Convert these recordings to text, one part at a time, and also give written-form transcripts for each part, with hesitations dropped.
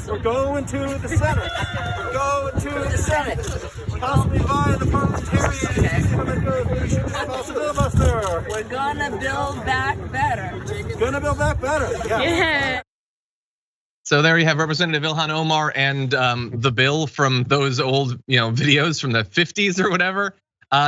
We're going to the Senate. We're going to the Senate. Possibly via the parliamentarian. We're gonna build back better. Gonna build back better. Yeah. So there you have Representative Ilhan Omar and the bill from those old videos from the 50s or whatever,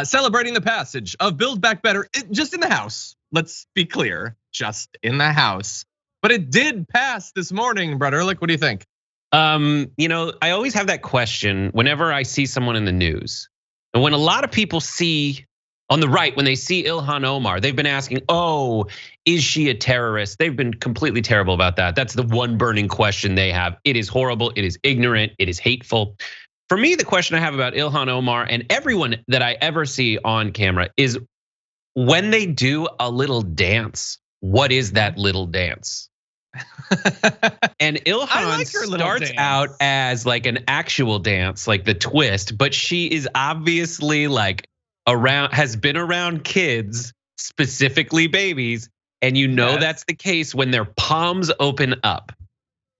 celebrating the passage of Build Back Better, just in the House. Let's be clear, just in the House. But it did pass this morning, Brett Erlich. What do you think? I always have that question whenever I see someone in the news. And when a lot of people see on the right, when they see Ilhan Omar, they've been asking, oh, is she a terrorist? They've been completely terrible about that. That's the one burning question they have. It is horrible, it is ignorant, it is hateful. For me, the question I have about Ilhan Omar and everyone that I ever see on camera is when they do a little dance, what is that little dance? And Ilhan starts out as like an actual dance, like the twist, but she is obviously like has been around kids, specifically babies, and that's the case when their palms open up.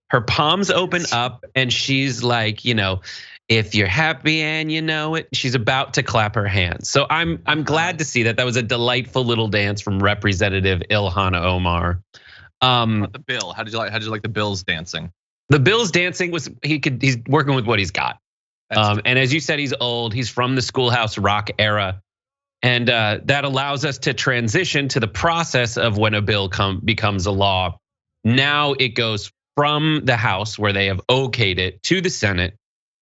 Her palms open up, and she's like, if you're happy and you know it, she's about to clap her hands. So I'm glad to see that. That was a delightful little dance from Representative Ilhan Omar. The bill, how did you like the Bills dancing? The Bills dancing was he's working with what he's got. And as you said, he's old. He's from the Schoolhouse Rock era, and that allows us to transition to the process of when a bill becomes a law. Now it goes from the House, where they have okayed it, to the Senate,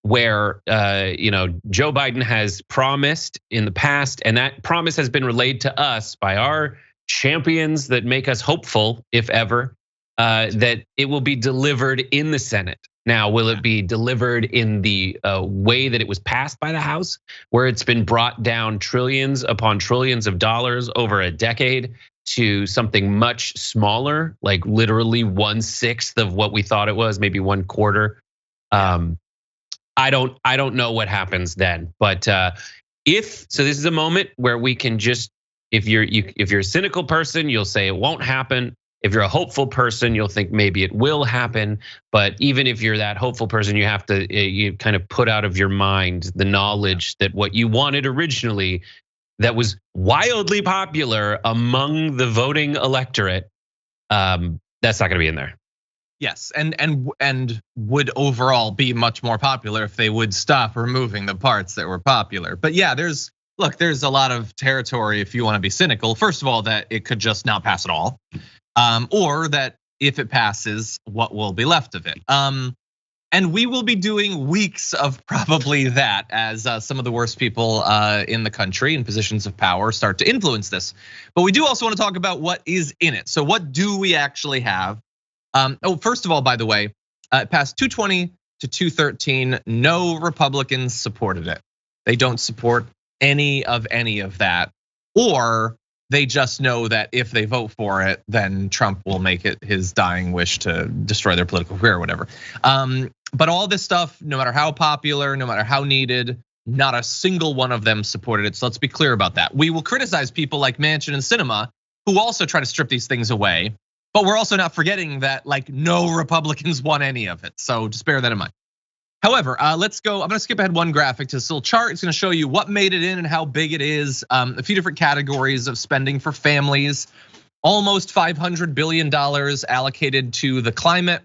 where Joe Biden has promised in the past, and that promise has been relayed to us by our champions that make us hopeful, if ever, that it will be delivered in the Senate. Now, will it be delivered in the way that it was passed by the House, where it's been brought down trillions upon trillions of dollars over a decade to something much smaller, like literally 1/6 of what we thought it was, maybe 1/4? I don't know what happens then, but this is a moment where we can just, if you're a cynical person, you'll say it won't happen. If you're a hopeful person, you'll think maybe it will happen. But even if you're that hopeful person, you have to you kind of put out of your mind the knowledge that what you wanted originally, that was wildly popular among the voting electorate, that's not going to be in there. Yes, and would overall be much more popular if they would stop removing the parts that were popular. But yeah, there's a lot of territory, if you want to be cynical. First of all, that it could just not pass at all. Or that if it passes, what will be left of it? And we will be doing weeks of probably that as some of the worst people in the country in positions of power start to influence this. But we do also want to talk about what is in it. So what do we actually have? First of all, by the way, it passed 220 to 213. No Republicans supported it. They don't support any of that, or they just know that if they vote for it, then Trump will make it his dying wish to destroy their political career or whatever. But all this stuff, no matter how popular, no matter how needed, not a single one of them supported it. So let's be clear about that. We will criticize people like Manchin and Sinema, who also try to strip these things away. But we're also not forgetting that no Republicans want any of it. So just bear that in mind. However, let's go. I'm gonna skip ahead one graphic to this little chart. It's gonna show you what made it in and how big it is. A few different categories of spending for families. Almost $500 billion allocated to the climate.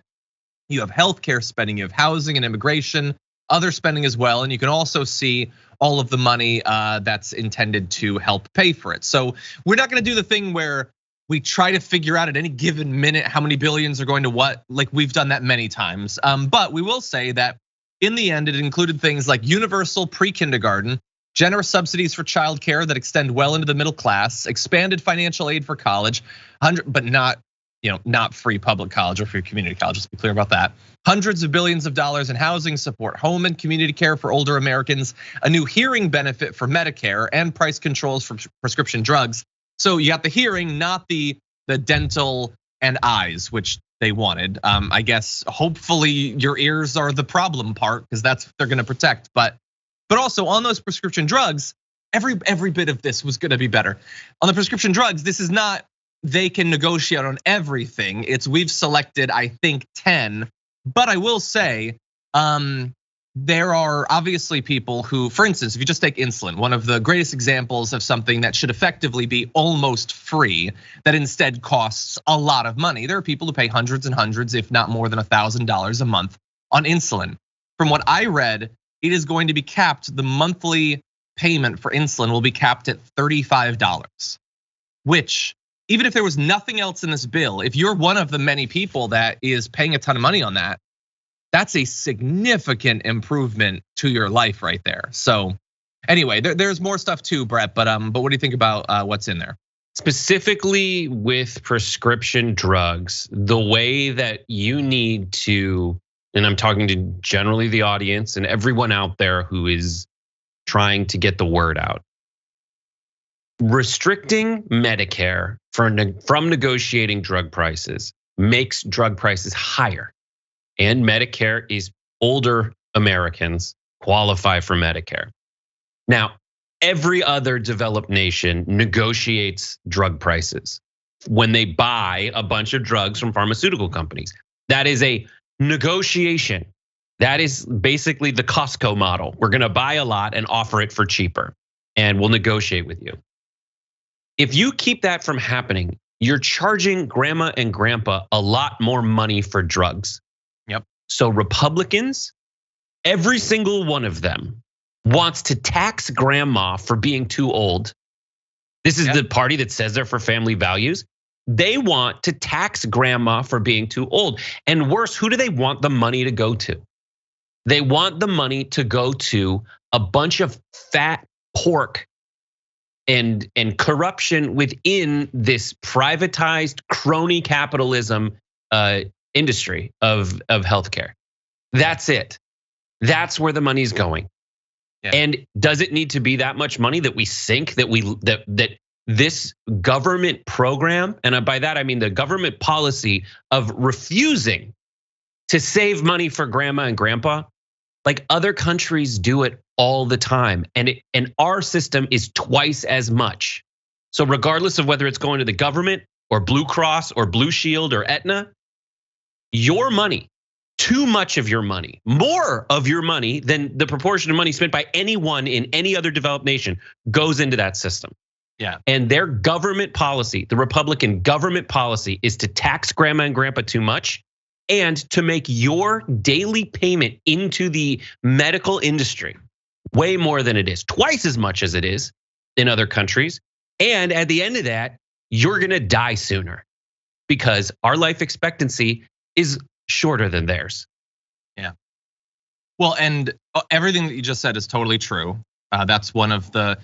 You have healthcare spending, you have housing and immigration, other spending as well. And you can also see all of the money that's intended to help pay for it. So we're not gonna do the thing where we try to figure out at any given minute how many billions are going to what. Like we've done that many times. But we will say that in the end, it included things like universal pre-kindergarten, generous subsidies for childcare that extend well into the middle class, expanded financial aid for college, but not free public college or free community college. Let's be clear about that. Hundreds of billions of dollars in housing support, home and community care for older Americans, a new hearing benefit for Medicare, and price controls for prescription drugs. So you got the hearing, not the dental and eyes, which they wanted. I guess hopefully your ears are the problem part, because that's what they're gonna protect. But also on those prescription drugs, every bit of this was gonna be better. On the prescription drugs, this is not they can negotiate on everything. It's we've selected, I think, 10 But I will say, there are obviously people who, for instance, if you just take insulin, one of the greatest examples of something that should effectively be almost free, that instead costs a lot of money. There are people who pay hundreds and hundreds, if not more than $1,000 a month on insulin. From what I read, it is going to be capped. The monthly payment for insulin will be capped at $35, which, even if there was nothing else in this bill, if you're one of the many people that is paying a ton of money on that, that's a significant improvement to your life right there. So anyway, there's more stuff too, Brett, but what do you think about what's in there? Specifically with prescription drugs, the way that you need to, and I'm talking to generally the audience and everyone out there who is trying to get the word out. Restricting Medicare from negotiating drug prices makes drug prices higher. And Medicare is older Americans qualify for Medicare. Now, every other developed nation negotiates drug prices when they buy a bunch of drugs from pharmaceutical companies. That is a negotiation. That is basically the Costco model. We're gonna buy a lot and offer it for cheaper, and we'll negotiate with you. If you keep that from happening, you're charging grandma and grandpa a lot more money for drugs. Yep. So Republicans, every single one of them, wants to tax grandma for being too old. This is the party that says they're for family values. They want to tax grandma for being too old. And worse, who do they want the money to go to? They want the money to go to a bunch of fat pork and corruption within this privatized crony capitalism industry of healthcare. That's it. That's where the money's going. Yeah. And does it need to be that much money that we sink, that this government program, and by that I mean the government policy of refusing to save money for grandma and grandpa, like other countries do it all the time, and our system is twice as much. So regardless of whether it's going to the government or Blue Cross or Blue Shield or Aetna, your money, too much of your money, more of your money than the proportion of money spent by anyone in any other developed nation goes into that system. Yeah. And their government policy, the Republican government policy, is to tax grandma and grandpa too much and to make your daily payment into the medical industry way more than it is, twice as much as it is in other countries. And at the end of that, you're gonna die sooner because our life expectancy is shorter than theirs. Yeah. Well, and everything that you just said is totally true. That's one of the,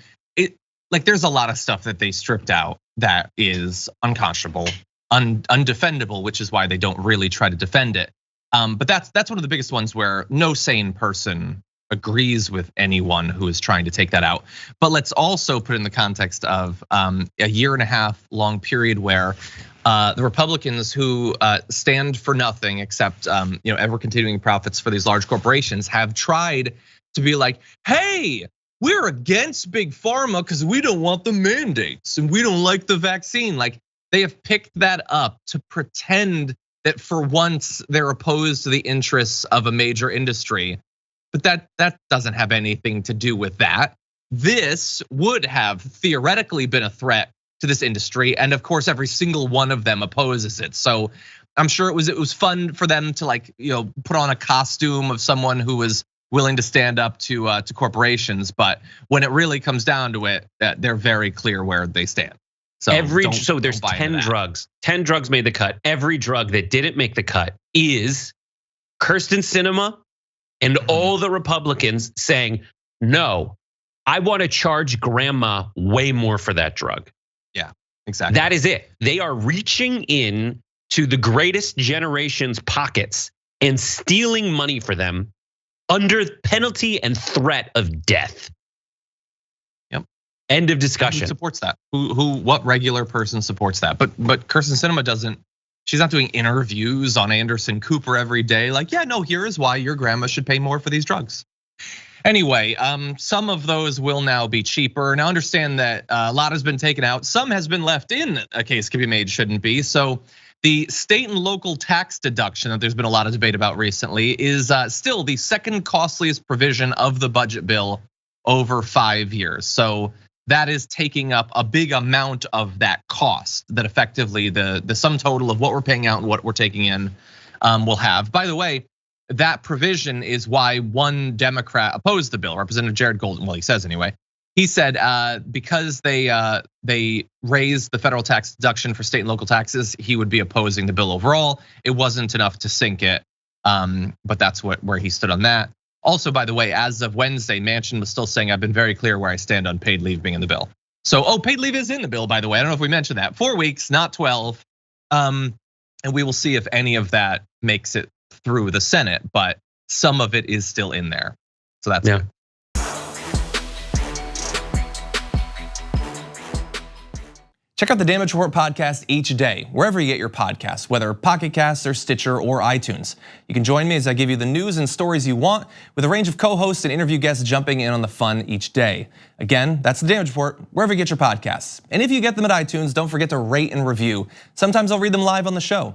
like there's a lot of stuff that they stripped out that is unconscionable, undefendable, which is why they don't really try to defend it. But that's one of the biggest ones where no sane person agrees with anyone who is trying to take that out. But let's also put in the context of a 1.5 year long period where the Republicans who stand for nothing except ever continuing profits for these large corporations have tried to be like, hey, we're against big pharma because we don't want the mandates and we don't like the vaccine. Like they have picked that up to pretend that for once they're opposed to the interests of a major industry. But that doesn't have anything to do with that. This would have theoretically been a threat to this industry, and of course, every single one of them opposes it. So I'm sure it was fun for them to put on a costume of someone who was willing to stand up to corporations. But when it really comes down to it, they're very clear where they stand. So there's 10 drugs. 10 drugs made the cut. Every drug that didn't make the cut is Kyrsten Sinema and all the Republicans saying, no, I want to charge grandma way more for that drug. Yeah, exactly. That is it. They are reaching in to the greatest generation's pockets and stealing money for them under penalty and threat of death. Yep. End of discussion. Who supports that? What regular person supports that? But Kyrsten Sinema doesn't. She's not doing interviews on Anderson Cooper every day. Like, yeah, no, here is why your grandma should pay more for these drugs. Anyway, some of those will now be cheaper. Now understand that a lot has been taken out. Some has been left in. A case can be made, shouldn't be. So The state and local tax deduction that there's been a lot of debate about recently is still the second costliest provision of the budget bill over 5 years. So that is taking up a big amount of that cost that effectively the sum total of what we're paying out and what we're taking in will have. By the way, that provision is why one Democrat opposed the bill, Representative Jared Golden. Well, he says anyway. He said because they raised the federal tax deduction for state and local taxes, he would be opposing the bill overall. It wasn't enough to sink it, but that's where he stood on that. Also, by the way, as of Wednesday, Manchin was still saying, I've been very clear where I stand on paid leave being in the bill. So, paid leave is in the bill, by the way. I don't know if we mentioned that. 4 weeks, not 12. And we will see if any of that makes it through the Senate, but some of it is still in there. So that's good. Check out the Damage Report podcast each day, wherever you get your podcasts, whether Pocket Casts or Stitcher or iTunes. You can join me as I give you the news and stories you want, with a range of co-hosts and interview guests jumping in on the fun each day. Again, that's the Damage Report, wherever you get your podcasts. And if you get them at iTunes, don't forget to rate and review. Sometimes I'll read them live on the show.